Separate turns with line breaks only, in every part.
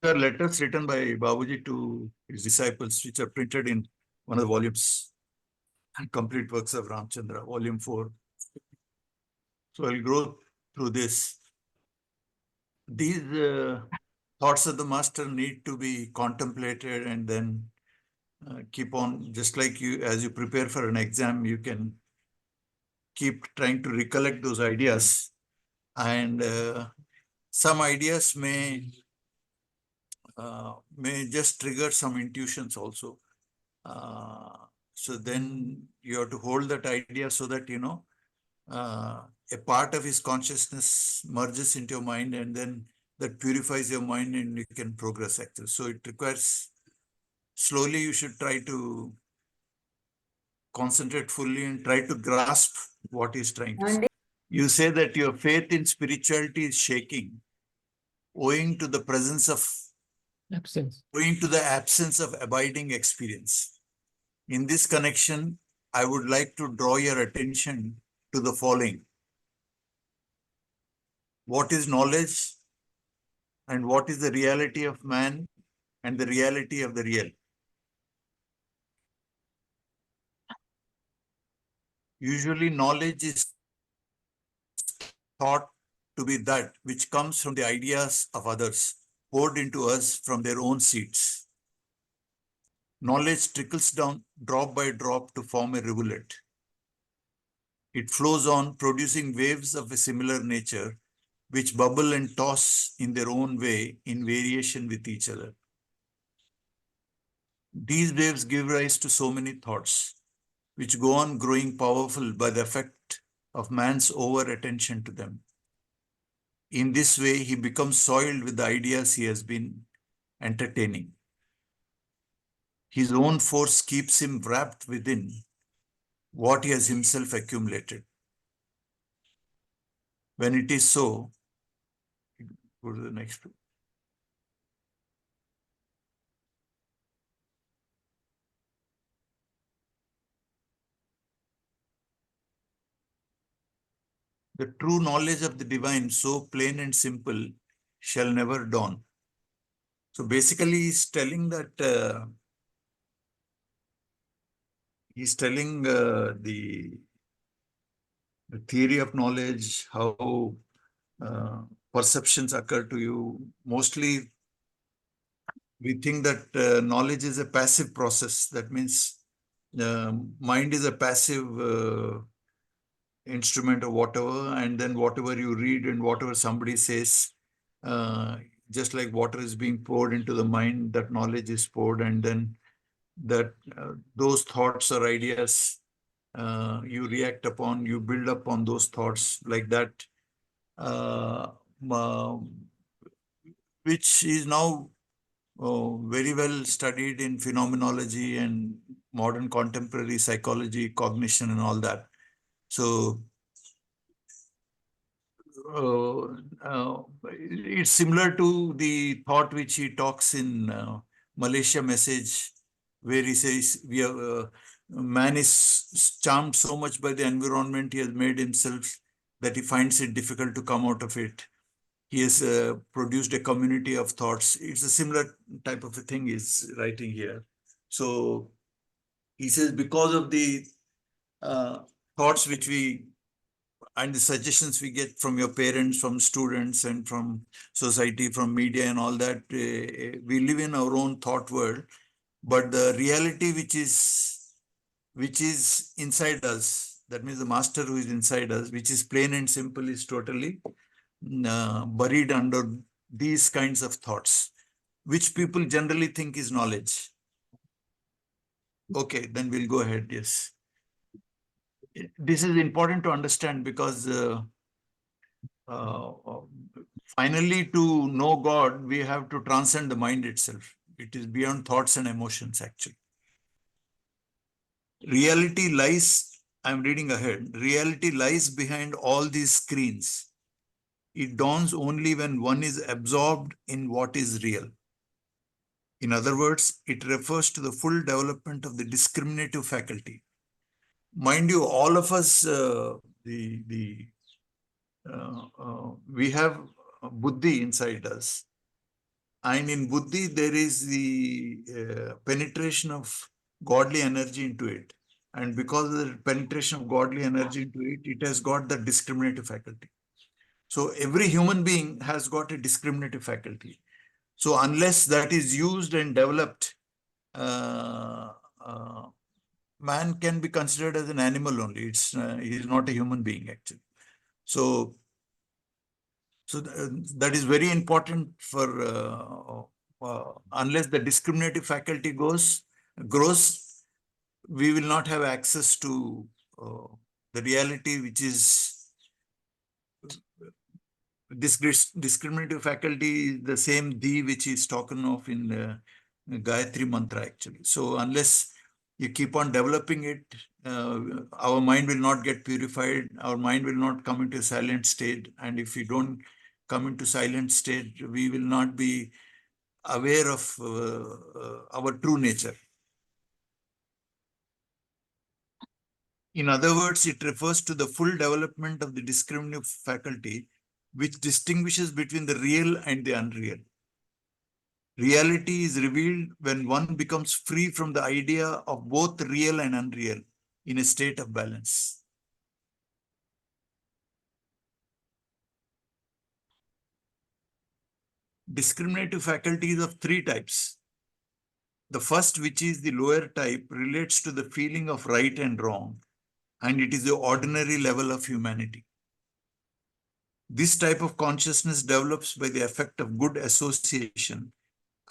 are letters written by Babuji to his disciples, which are printed in one of the volumes, Complete Works of Ramchandra, Volume 4. So I'll go through this. These thoughts of the master need to be contemplated and then keep on, just like you, as you prepare for an exam, you can keep trying to recollect those ideas. And some ideas may just trigger some intuitions also. So then you have to hold that idea so that, a part of his consciousness merges into your mind, and then that purifies your mind and you can progress actually. So it requires, slowly you should try to concentrate fully and try to grasp what he's trying to say. You say that your faith in spirituality is shaking owing to the absence of abiding experience. In this connection, I would like to draw your attention to the following. What is knowledge and what is the reality of man and the reality of the real? Usually knowledge is thought to be that which comes from the ideas of others poured into us from their own seeds. Knowledge trickles down drop by drop to form a rivulet. It flows on, producing waves of a similar nature, which bubble and toss in their own way in variation with each other. These waves give rise to so many thoughts, which go on growing powerful by the effect of man's over-attention to them. In this way, he becomes soiled with the ideas he has been entertaining. His own force keeps him wrapped within what he has himself accumulated. When it is so, go to the next one. The true knowledge of the divine, so plain and simple, shall never dawn. So basically, he's telling that the theory of knowledge, how perceptions occur to you. Mostly, we think that knowledge is a passive process. That means mind is a passive instrument or whatever, and then whatever you read and whatever somebody says, just like water is being poured into the mind, that knowledge is poured, and then that those thoughts or ideas you react upon, you build upon those thoughts like that, which is now very well studied in phenomenology and modern contemporary psychology, cognition, and all that. So it's similar to the thought which he talks in Malaysia Message, where he says man is charmed so much by the environment he has made himself that he finds it difficult to come out of it. He has produced a community of thoughts. It's a similar type of a thing he's writing here. So he says, because of the thoughts which we and the suggestions we get from your parents, from students, and from society, from media and all that, we live in our own thought world. But the reality which is inside us, that means the master who is inside us, which is plain and simple, is totally buried under these kinds of thoughts, which people generally think is knowledge. Okay, then we'll go ahead. Yes. This is important to understand because uh, finally, to know God, we have to transcend the mind itself. It is beyond thoughts and emotions, actually. Reality lies, I'm reading ahead, reality lies behind all these screens. It dawns only when one is absorbed in what is real. In other words, it refers to the full development of the discriminative faculty. Mind you, all of us, we have buddhi inside us. And in buddhi, there is the penetration of godly energy into it. And because of the penetration of godly energy into it, it has got the discriminative faculty. So every human being has got a discriminative faculty. So unless that is used and developed, uh, uh, man can be considered as an animal only. He is not a human being actually. So that is very important for unless the discriminative faculty grows, we will not have access to uh, the reality, which is this discriminative faculty is the same D which is spoken of in the Gayatri mantra actually. So unless you keep on developing it, our mind will not get purified. Our mind will not come into a silent state. And if we don't come into silent state, we will not be aware of our true nature. In other words, it refers to the full development of the discriminative faculty, which distinguishes between the real and the unreal. Reality is revealed when one becomes free from the idea of both real and unreal in a state of balance. Discriminative faculty is of three types. The first, which is the lower type, relates to the feeling of right and wrong, and it is the ordinary level of humanity. This type of consciousness develops by the effect of good association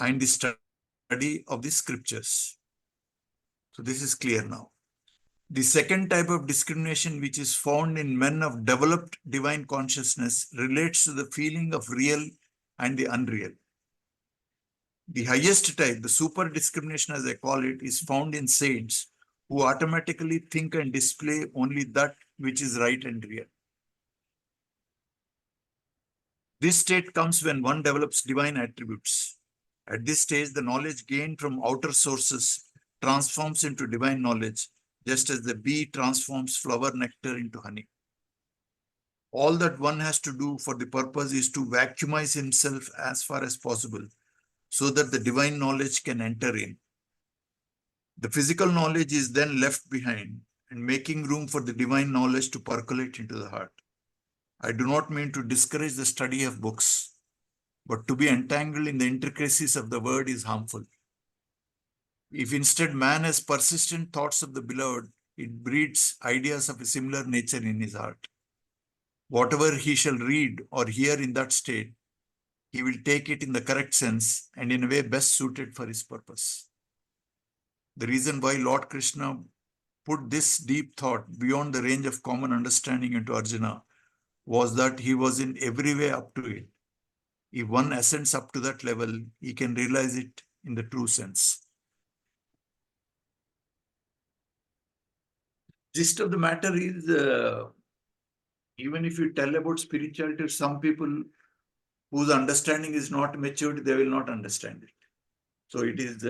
and the study of the scriptures. So this is clear now. The second type of discrimination, which is found in men of developed divine consciousness, relates to the feeling of real and the unreal. The highest type, the super discrimination as I call it, is found in saints who automatically think and display only that which is right and real. This state comes when one develops divine attributes. At this stage, the knowledge gained from outer sources transforms into divine knowledge, just as the bee transforms flower nectar into honey. All that one has to do for the purpose is to vacuumize himself as far as possible so that the divine knowledge can enter in. The physical knowledge is then left behind and making room for the divine knowledge to percolate into the heart. I do not mean to discourage the study of books, but to be entangled in the intricacies of the word is harmful. If instead man has persistent thoughts of the beloved, it breeds ideas of a similar nature in his heart. Whatever he shall read or hear in that state, he will take it in the correct sense and in a way best suited for his purpose. The reason why Lord Krishna put this deep thought beyond the range of common understanding into Arjuna was that he was in every way up to it. If one ascends up to that level, he can realize it in the true sense. Gist of the matter is, even if you tell about spirituality, some people whose understanding is not matured, they will not understand it. So it is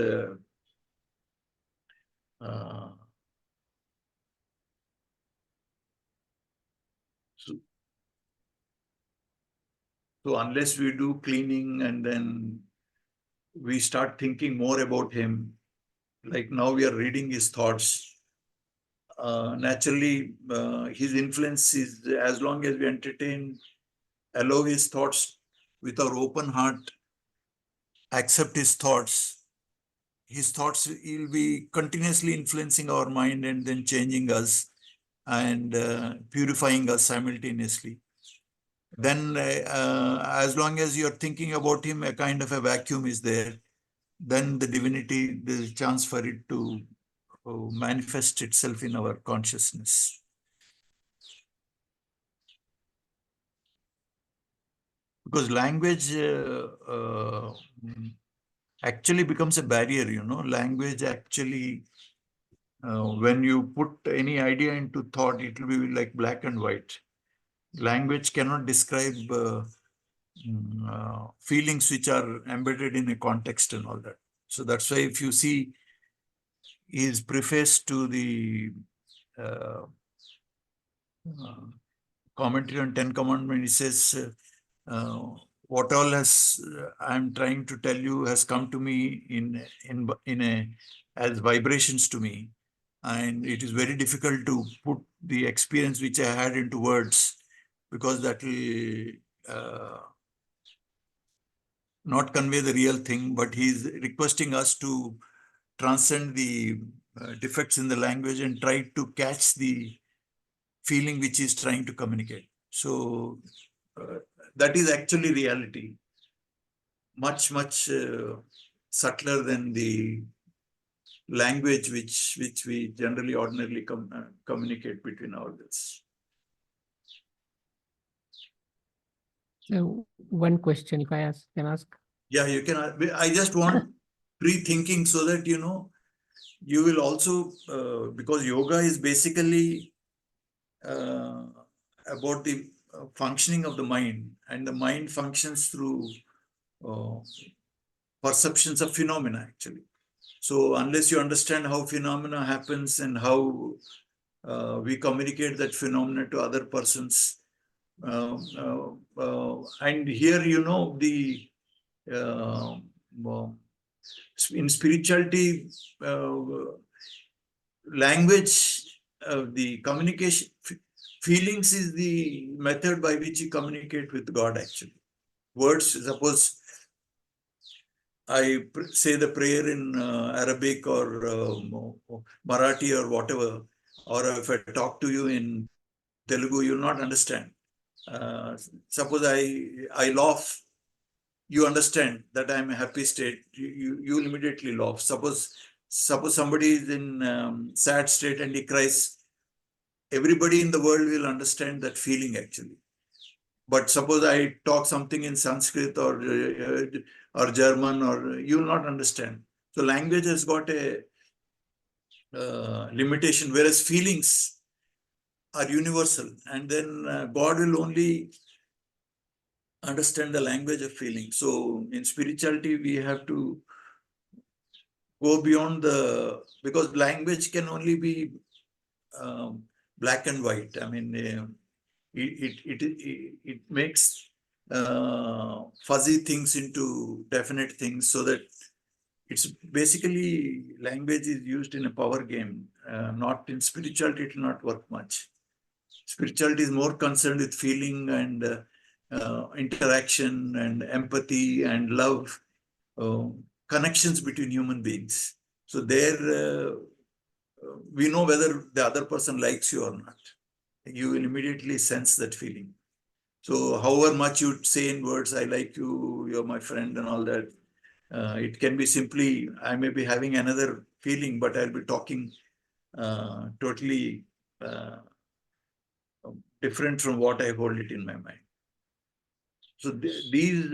so unless we do cleaning and then we start thinking more about him, like now we are reading his thoughts, naturally his influence is, as long as we entertain, allow his thoughts with our open heart, accept his thoughts will be continuously influencing our mind and then changing us and purifying us simultaneously. Then as long as you're thinking about him, a kind of a vacuum is there. Then the divinity, there's a chance for it to manifest itself in our consciousness. Because language actually becomes a barrier, language actually, when you put any idea into thought, it will be like black and white. Language cannot describe feelings which are embedded in a context and all that. So that's why if you see his preface to the uh, commentary on Ten Commandments, he says, what all has I'm trying to tell you has come to me in a as vibrations to me, and it is very difficult to put the experience which I had into words, because that will not convey the real thing. But he's requesting us to transcend the defects in the language and try to catch the feeling which he's trying to communicate. So that is actually reality, much subtler than the language which we generally ordinarily communicate between ourselves.
So one question, if I can ask.
Yeah, you can. I just want pre-thinking so that you will also because yoga is basically about the functioning of the mind, and the mind functions through perceptions of phenomena actually. So unless you understand how phenomena happens and how we communicate that phenomena to other persons, and here the in spirituality, language, the communication, feelings is the method by which you communicate with God actually. Words, suppose I say the prayer in Arabic or Marathi or whatever, or if I talk to you in Telugu, you'll not understand. Suppose I laugh, you understand that I'm a happy state. You'll immediately laugh. Suppose somebody is in sad state and he cries, everybody in the world will understand that feeling actually. But suppose I talk something in Sanskrit or German, or you will not understand. So language has got a limitation, whereas feelings are universal. And then God will only understand the language of feeling. So in spirituality, we have to go beyond because language can only be black and white. I mean, it makes fuzzy things into definite things, so that it's basically language is used in a power game, not in spirituality. It will not work much. Spirituality is more concerned with feeling and interaction and empathy and love, connections between human beings. So there we know whether the other person likes you or not. You will immediately sense that feeling. So however much you say in words, I like you, you're my friend and all that, it can be simply, I may be having another feeling, but I'll be talking totally different from what I hold it in my mind. So these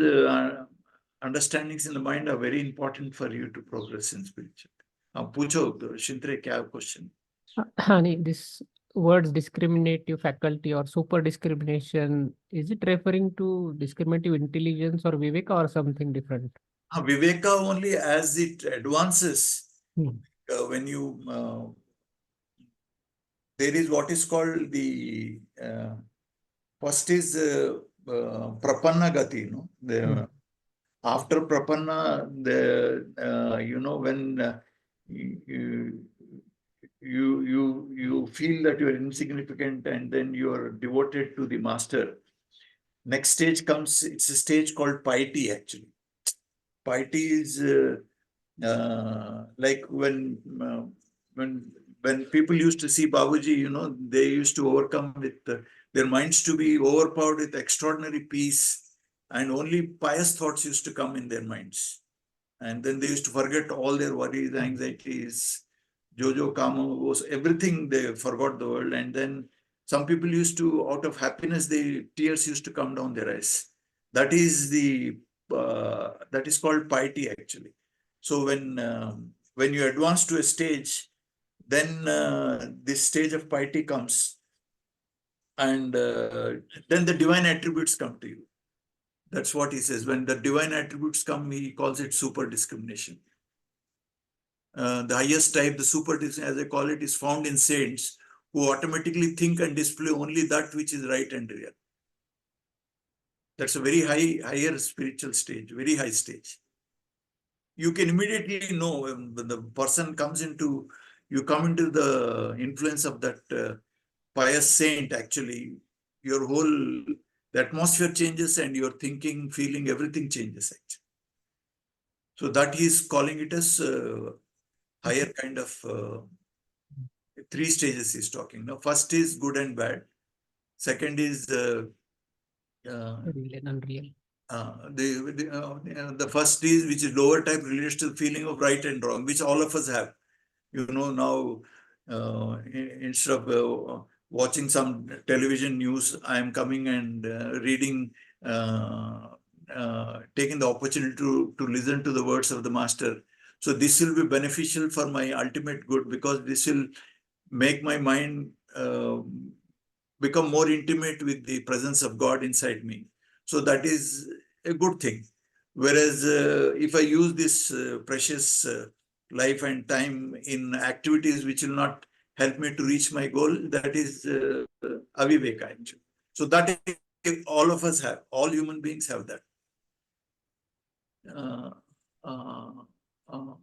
understandings in the mind are very important for you to progress in spirituality. Pucho, Shintre, kya question?
Hani, this words discriminative faculty or super discrimination, is it referring to discriminative intelligence or viveka or something different?
Viveka only as it advances. When you there is what is called the first is prapanna gati, after prapanna, when you feel that you are insignificant and then you are devoted to the master. Next stage comes, it's a stage called piety actually. Piety is like when people used to see Babuji, they used to overcome with their minds to be overpowered with extraordinary peace, and only pious thoughts used to come in their minds. And then they used to forget all their worries, anxieties, Jojo, Kamo, everything. They forgot the world. And then some people used to, out of happiness, the tears used to come down their eyes. That is that is called piety actually. So when you advance to a stage, then this stage of piety comes, and then the divine attributes come to you. That's what he says. When the divine attributes come, he calls it super discrimination. The highest type, the super discrimination, as I call it, is found in saints who automatically think and display only that which is right and real. That's a very higher spiritual stage, very high stage. You can immediately know when the person comes into, you come into the influence of that pious saint, actually, your whole, the atmosphere changes and your thinking, feeling, everything changes actually. So that he is calling it as higher kind of three stages he's talking. Now, first is good and bad. Second is
Real and unreal.
the first is, which is lower type, relates to the feeling of right and wrong, which all of us have. You know, now instead of watching some television news, I am coming and reading, taking the opportunity to listen to the words of the master. So this will be beneficial for my ultimate good, because this will make my mind become more intimate with the presence of God inside me. So that is a good thing. Whereas if I use this precious life and time in activities which will not help me to reach my goal, that is aviveka actually. So that all of us have, all human beings have that. Uh, uh, uh,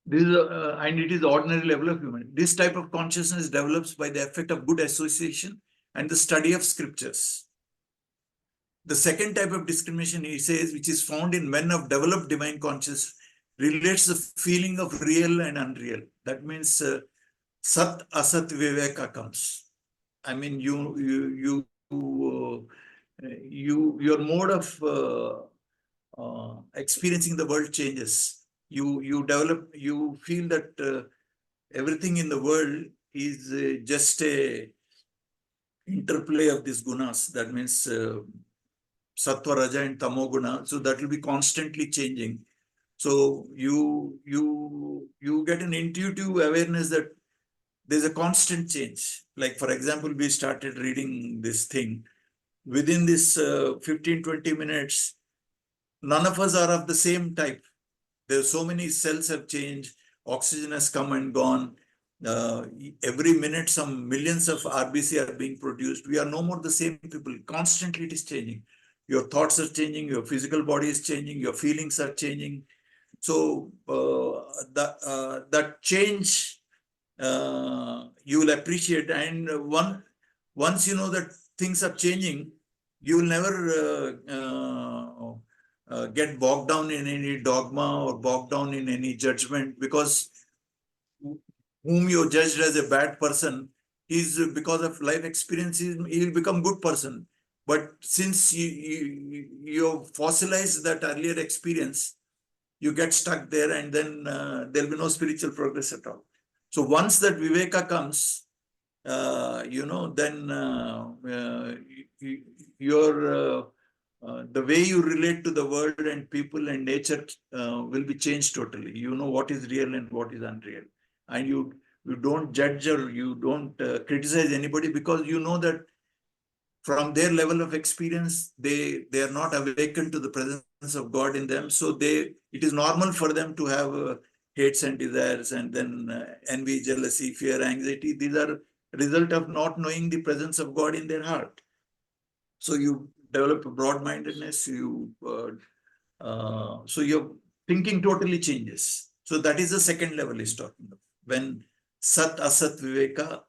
this is, and it is the ordinary level of human. This type of consciousness develops by the effect of good association and the study of scriptures. The second type of discrimination, he says, which is found in men of developed divine consciousness, relates the feeling of real and unreal. That means sat asat viveka comes. I mean, your mode of experiencing the world changes. You feel that everything in the world is just a interplay of these gunas. That means sattva, raja, and tamo guna. So that will be constantly changing. So you get an intuitive awareness that there's a constant change. Like, for example, we started reading this thing. Within this 15-20 minutes, none of us are of the same type. There's so many cells have changed, oxygen has come and gone. Every minute, some millions of RBC are being produced. We are no more the same people. Constantly it is changing. Your thoughts are changing, your physical body is changing, your feelings are changing. So that change you will appreciate. And once you know that things are changing, you will never get bogged down in any dogma or bogged down in any judgment, because whom you judged as a bad person, he's, because of life experiences, he'll become good person. But since you fossilize that earlier experience, you get stuck there, and then there'll be no spiritual progress at all. So once that viveka comes, then the way you relate to the world and people and nature will be changed totally. You know what is real and what is unreal, and you don't judge or you don't criticize anybody, because you know that from their level of experience, they are not awakened to the presence of God in them. So it is normal for them to have hates and desires, and then envy, jealousy, fear, anxiety. These are result of not knowing the presence of God in their heart. So you develop a broad-mindedness. So your thinking totally changes. So that is the second level he's talking of, when sat asat viveka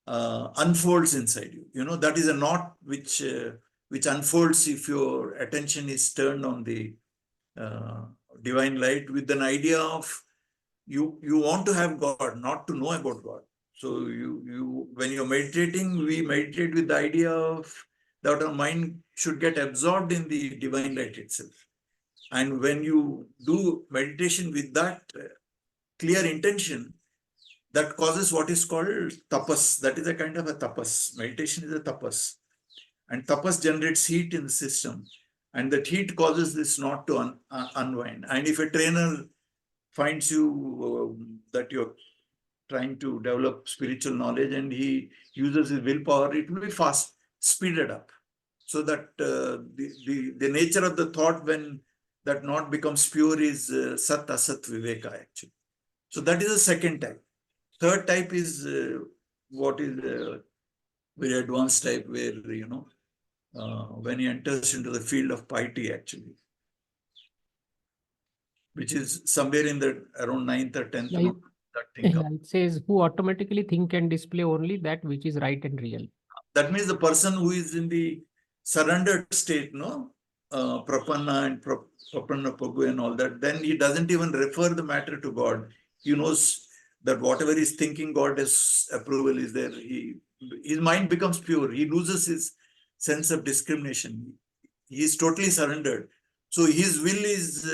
unfolds inside you. You know, that is a knot which unfolds if your attention is turned on the divine light, with an idea of you want to have God, not to know about God. So when you're meditating, we meditate with the idea of that our mind should get absorbed in the divine light itself. And when you do meditation with that clear intention, that causes what is called tapas. That is a kind of a tapas. Meditation is a tapas. And tapas generates heat in the system. And that heat causes this knot to unwind. And if a trainer finds you that you're trying to develop spiritual knowledge and he uses his willpower, it will be fast, speeded up. So that the nature of the thought when that knot becomes pure is sat asat viveka actually. So that is the second type. Third type is what is very advanced type, where when he enters into the field of piety, actually, which is somewhere in the around 9th or 10th
Yeah,
note, that thing comes.
it says who automatically think and display only that which is right and real.
That means the person who is in the surrendered state, no, prapanna and prapanna pagu and all that, then he doesn't even refer the matter to God. He knows that whatever he's thinking, God's approval is there. His mind becomes pure. He loses his sense of discrimination. He is totally surrendered. So his will is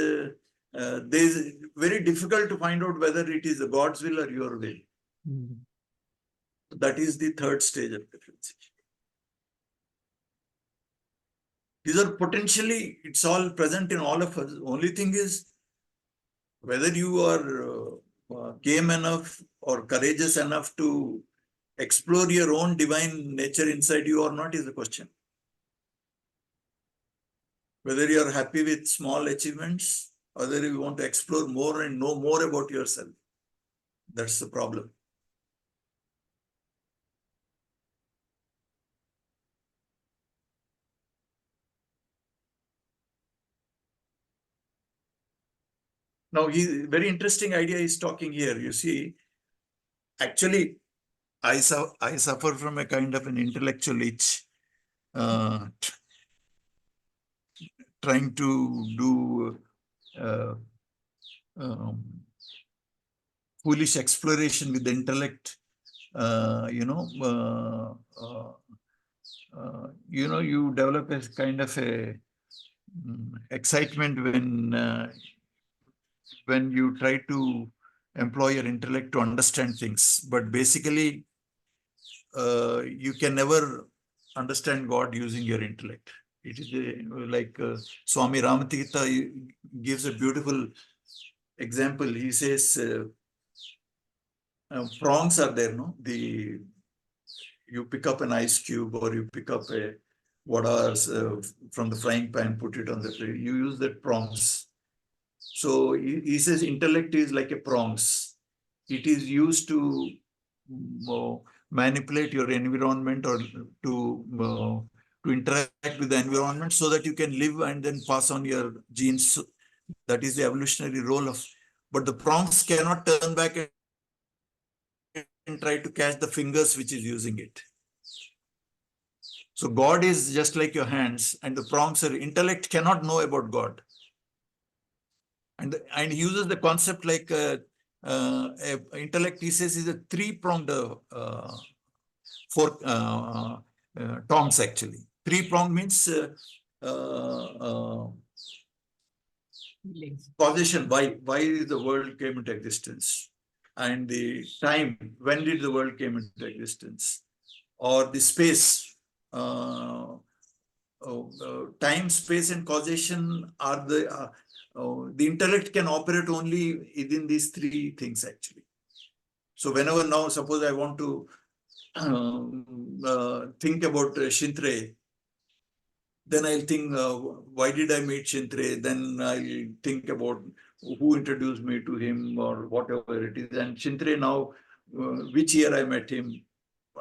very difficult to find out whether it is God's will or your will.
Mm.
That is the third stage of differentiation. These are potentially, it's all present in all of us. Only thing is whether you are game enough or courageous enough to explore your own divine nature inside you or not is the question. Whether you are happy with small achievements, or whether you want to explore more and know more about yourself. That's the problem. Now, very interesting idea he's talking here. You see, actually, I suffer from a kind of an intellectual itch, trying to do um, foolish exploration with the intellect. You develop a kind of a excitement when you try to employ your intellect to understand things. But basically, you can never understand God using your intellect. It is like Swami Ramatirtha gives a beautiful example. He says, prongs are there, no? You pick up an ice cube or you pick up a vada from the frying pan, put it on the tray. You use that prongs. So he says intellect is like a prongs. It is used to manipulate your environment or to interact with the environment so that you can live and then pass on your genes. That is the evolutionary role of. But the prongs cannot turn back and try to catch the fingers which is using it. So God is just like your hands, and the prongs are intellect cannot know about God. And he uses the concept like intellect, he says, is a three-pronged tongs actually. Three-pronged means causation, why the world came into existence, and the time, when did the world came into existence, or the space. Time, space, and causation are the intellect can operate only within these three things actually. So whenever now, suppose I want to think about Shintre, then I'll think, why did I meet Shintre? Then I'll think about who introduced me to him or whatever it is. And Shintre now, which year I met him,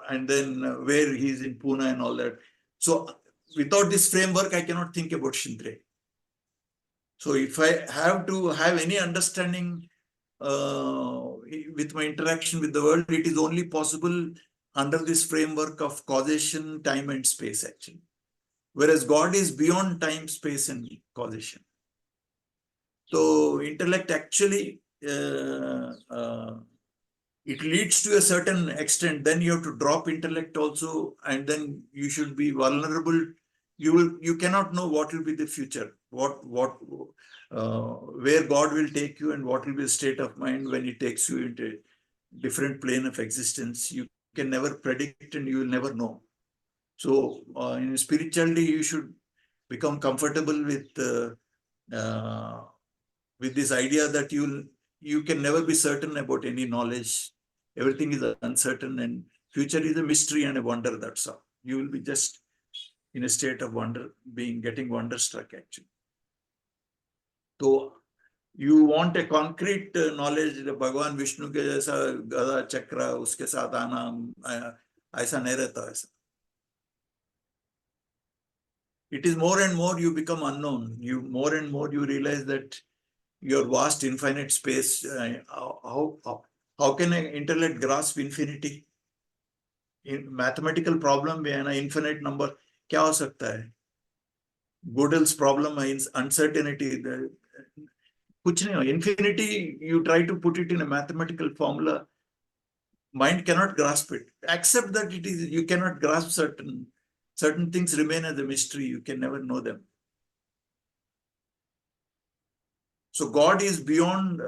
and then where he's in Pune and all that. So without this framework, I cannot think about Shintre. So if I have to have any understanding with my interaction with the world, it is only possible under this framework of causation, time, and space, actually. Whereas God is beyond time, space, and causation. So intellect actually, it leads to a certain extent. Then you have to drop intellect also, and then you should be vulnerable. You cannot know what will be the future, where God will take you, and what will be the state of mind when He takes you into a different plane of existence. You can never predict, and you will never know. So in spirituality, you should become comfortable with this idea that you can never be certain about any knowledge. Everything is uncertain, and future is a mystery and a wonder. That's all. You will be just in a state of wonder, getting wonderstruck actually. So you want a concrete knowledge. Bhagwan Vishnu के जैसा गदा चक्र उसके साथ आना ऐसा नहीं रहता ऐसा. It is more and more you become unknown. More and more you realize that your vast infinite space, how can an intellect grasp infinity? In mathematical problem में है ना infinite number क्या हो सकता है? Gödel's problem is uncertainty. कुछ नहीं हो. Infinity, you try to put it in a mathematical formula, mind cannot grasp it. Accept that it is, you cannot grasp certain things remain as a mystery. You can never know them. So God is beyond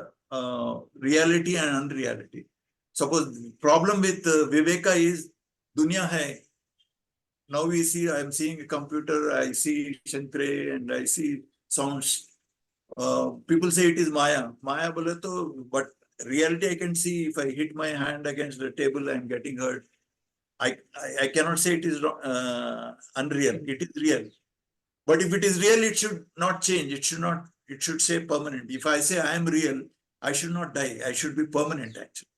reality and unreality. Suppose problem with Viveka is dunya hai. Now we see, I am seeing a computer, I see Shankre and I see sounds. People say it is Maya. Maya bole to, but reality I can see. If I hit my hand against the table, I am getting hurt. I cannot say it is unreal. It is real. But if it is real, it should not change. It should say permanent. If I say I am real, I should not die. I should be permanent actually.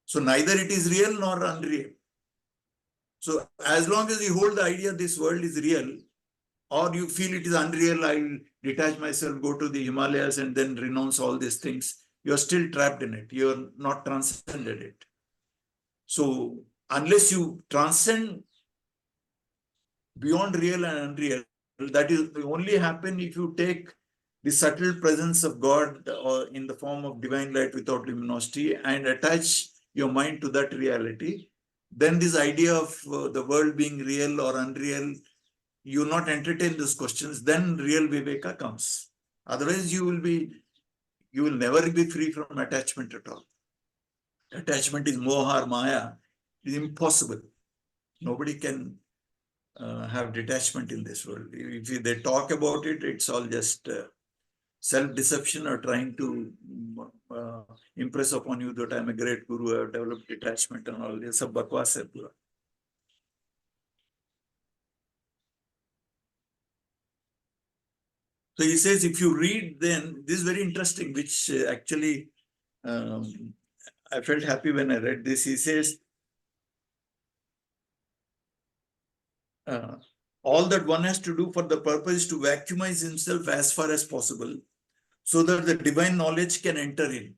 So neither it is real nor unreal. So as long as you hold the idea this world is real, or you feel it is unreal, I'll detach myself, go to the Himalayas and then renounce all these things, you're still trapped in it. You're not transcended it. So unless you transcend beyond real and unreal, that is only happen if you take the subtle presence of God or in the form of divine light without luminosity and attach your mind to that reality. Then this idea of the world being real or unreal, you not entertain these questions, then real Viveka comes. Otherwise, you will never be free from attachment at all. Attachment is moha or maya. It is impossible. Nobody can have detachment in this world. If they talk about it, it's all just self-deception or trying to impress upon you that I'm a great guru, I've developed detachment and all this. Sab bakwas hai pura. So he says, if you read, then this is very interesting, which actually I felt happy when I read this. He says, all that one has to do for the purpose is to vacuumize himself as far as possible so that the divine knowledge can enter in.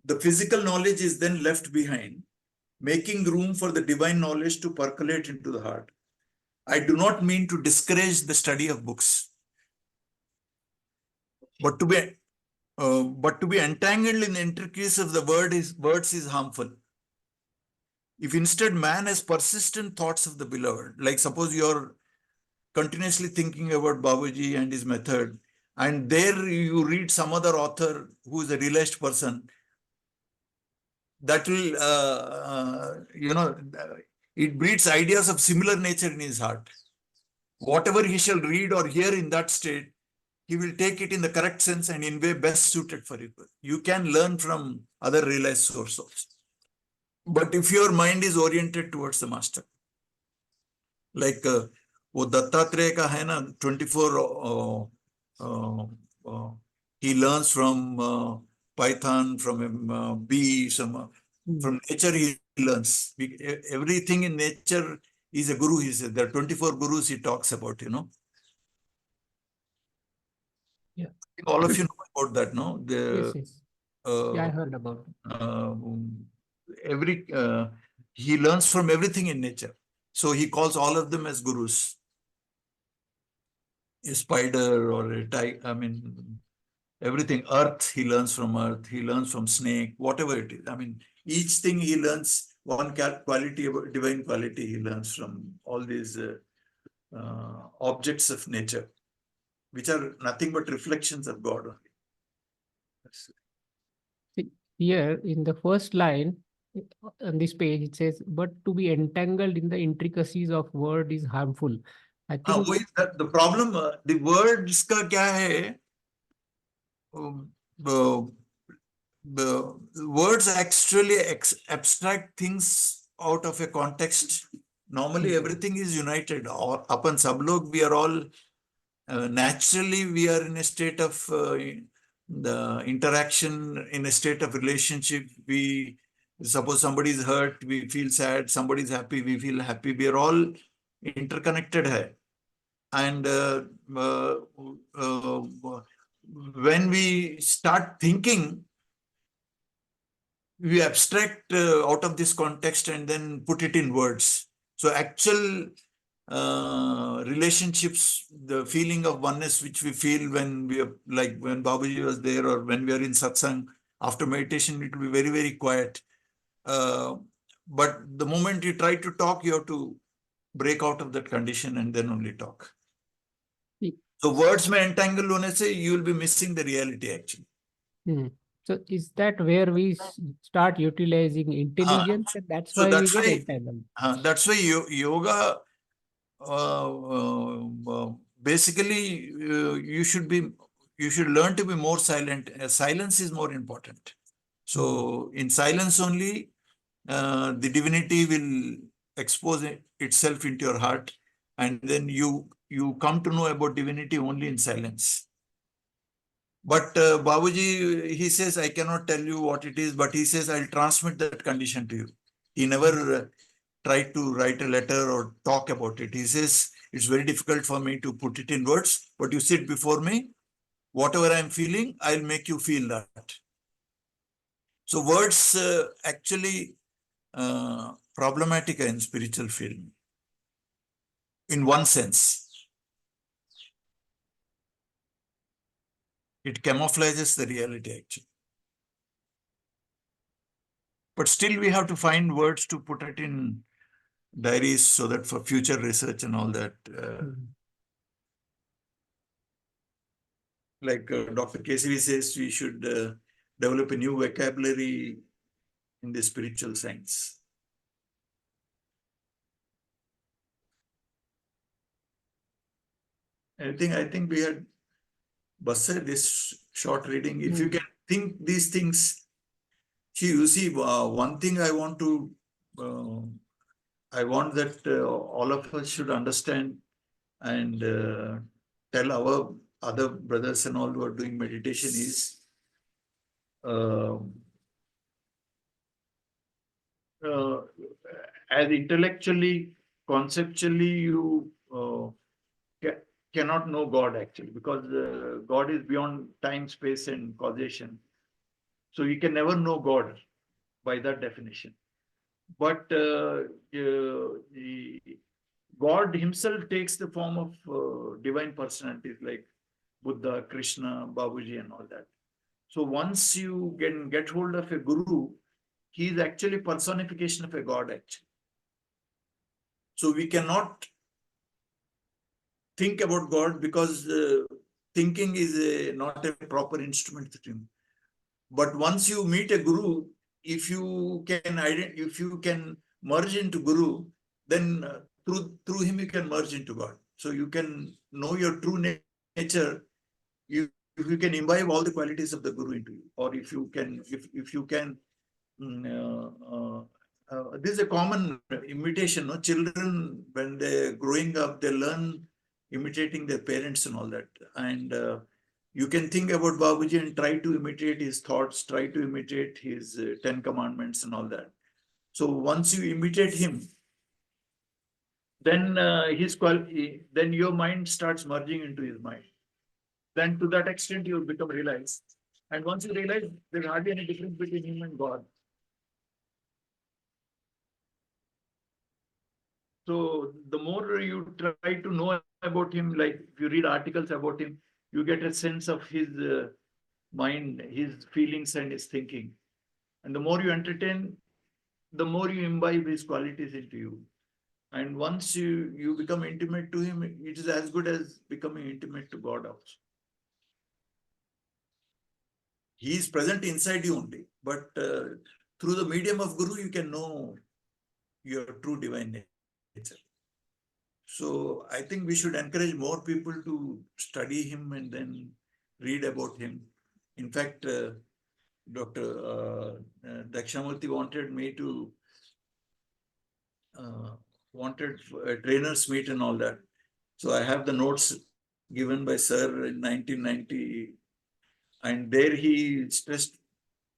The physical knowledge is then left behind, making room for the divine knowledge to percolate into the heart. I do not mean to discourage the study of books, but to be entangled in the intricacies of the words is harmful. If instead man has persistent thoughts of the beloved, like suppose you're continuously thinking about Babuji and his method, and there you read some other author who is a realized person, that will, it breeds ideas of similar nature in his heart. Whatever he shall read or hear in that state, he will take it in the correct sense and in way best suited for you. You can learn from other realized sources. But if your mind is oriented towards the master, like वो दत्तात्रेय का है ना 24 he learns from python, from a bee, from nature he learns. Everything in nature is a guru, he said. There are 24 gurus he talks about,
Yeah.
All of you know about that, no?
Yes. Yeah, I heard about
it. He learns from everything in nature. So he calls all of them as gurus. A spider or a tiger, everything. Earth, he learns from earth. He learns from snake, whatever it is. Each thing he learns, one quality, divine quality, he learns from all these objects of nature, which are nothing but reflections of God only.
Here in the first line on this page, it says, but to be entangled in the intricacies of word is harmful. I think
the problem, the words ka kya hai? The words actually abstract things out of a context. Normally, everything is united. Or apan sab log, we are all naturally we are in a state of the interaction, in a state of relationship. We suppose somebody is hurt, we feel sad. Somebody is happy, we feel happy. We are all interconnected hai. And when we start thinking, we abstract out of this context and then put it in words. So actual relationships, the feeling of oneness which we feel when we are, like when Babuji was there, or when we are in satsang, after meditation, it will be very, very quiet. But the moment you try to talk, you have to break out of that condition and then only talk. So words may entangle hone se, you will be missing the reality actually.
So is that where we start utilizing intelligence, and that's
So
why we get entangled?
that's why yoga basically you should learn to be more silent. Silence is more important. So in silence only, the divinity will expose itself into your heart, and then you come to know about divinity only in silence. But Babuji, he says, I cannot tell you what it is, but he says, I'll transmit that condition to you. He never tried to write a letter or talk about it. He says, it's very difficult for me to put it in words, but you sit before me, whatever I'm feeling, I'll make you feel that. So words actually problematic in spiritual field, in one sense. It camouflages the reality actually. But still we have to find words to put it in diaries so that for future research and all that. Like Dr. Kesari says, we should develop a new vocabulary in the spiritual science. I think we had busted this short reading. If you can think these things, you see, one thing I want to, I want that all of us should understand and tell our other brothers and all who are doing meditation is, as intellectually, conceptually, you cannot know God actually, because God is beyond time, space, and causation. So you can never know God by that definition. But God himself takes the form of divine personalities like Buddha, Krishna, Babuji, and all that. So once you can get hold of a guru, he is actually personification of a God actually. So we cannot think about God because thinking is not a proper instrument to him. But once you meet a guru, if you can merge into guru, then through him you can merge into God. So you can know your true nature. If you can imbibe all the qualities of the guru into you, or if you can this is a common imitation. No? Children, when they're growing up, they learn imitating their parents and all that. And you can think about Babuji and try to imitate his thoughts, try to imitate his 10 commandments and all that. So once you imitate him, then then your mind starts merging into his mind. Then to that extent, you become realized. And once you realize, there's hardly any difference between him and God. So the more you try to know about him, like if you read articles about him, you get a sense of his mind, his feelings and his thinking. And the more you entertain, the more you imbibe his qualities into you. And once you become intimate to him, it is as good as becoming intimate to God also. He is present inside you only, but through the medium of Guru, you can know your true divine nature. So I think we should encourage more people to study him and then read about him. In fact, Dr. Dakshamurti wanted me to wanted a trainers meet and all that. So I have the notes given by Sir in 1990, and there he stressed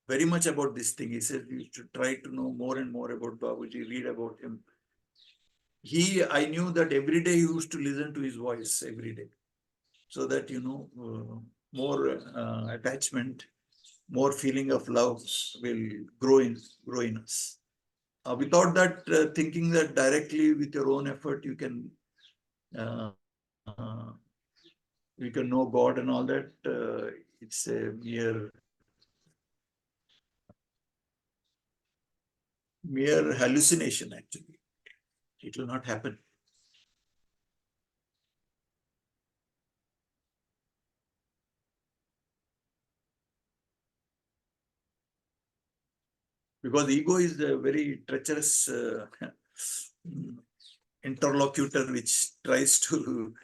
very much about this thing. He said you should try to know more and more about Babuji, read about him. I knew that every day he used to listen to his voice every day, so that, more attachment, more feeling of love will grow in us. Without that, thinking that directly with your own effort uh, you can know God and all that, it's a mere hallucination. Actually, it will not happen. Because ego is a very treacherous interlocutor which tries to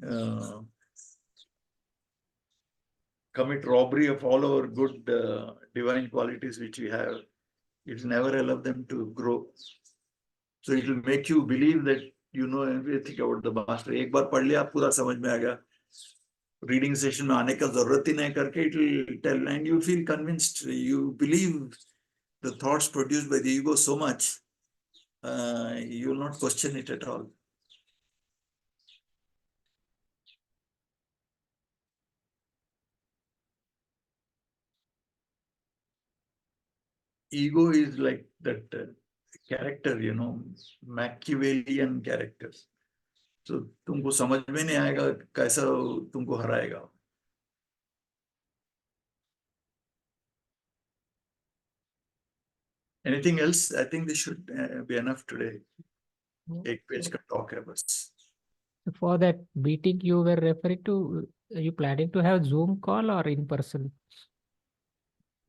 uh, commit robbery of all our good divine qualities which we have. It will never allow them to grow. So it will make you believe that you know everything about the master. एक बार पढ़ लिया पूरा समझ में आ गया. Reading session में आने का जरूरत ही नहीं करके it will tell, and you feel convinced. You believe the thoughts produced by the ego so much, you will not question it at all. Ego is like that character, Machiavellian character. So तुमको समझ में नहीं आएगा कैसा तुमको हराएगा. Anything else? I think this should be enough today. एक page का talk है बस.
For that meeting you were referring to, are you planning to have Zoom call or in person?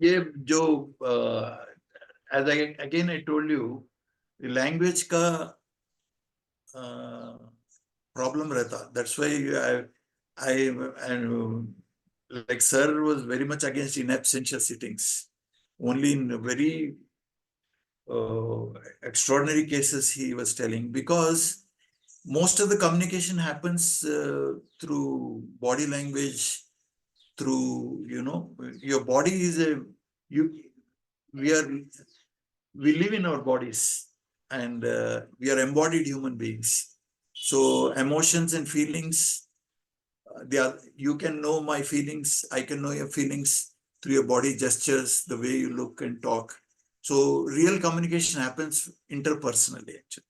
ये जो as again I told you, the language का problem रहता. That's why and like sir was very much against in absentia sittings. Only in very extraordinary cases he was telling, because most of the communication happens through body language, through your body is you we are we live in our bodies, and we are embodied human beings. So emotions and feelings, you can know my feelings, I can know your feelings through your body gestures, the way you look and talk. So real communication happens interpersonally, actually.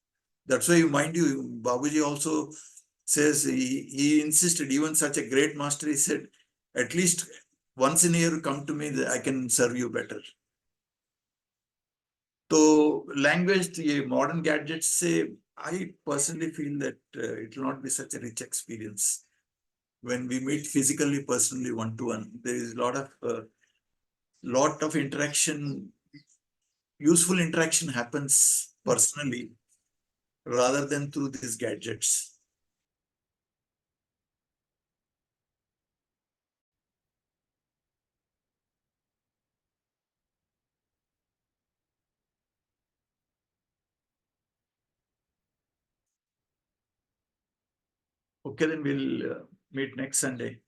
That's why, mind you, Babuji also says, he insisted, even such a great master, he said, at least once in a year come to me, I can serve you better. So language, the modern gadgets say, I personally feel that it will not be such a rich experience. When we meet physically, personally, one-to-one, there is a lot of interaction, useful interaction happens personally rather than through these gadgets. Okay, then we'll meet next Sunday.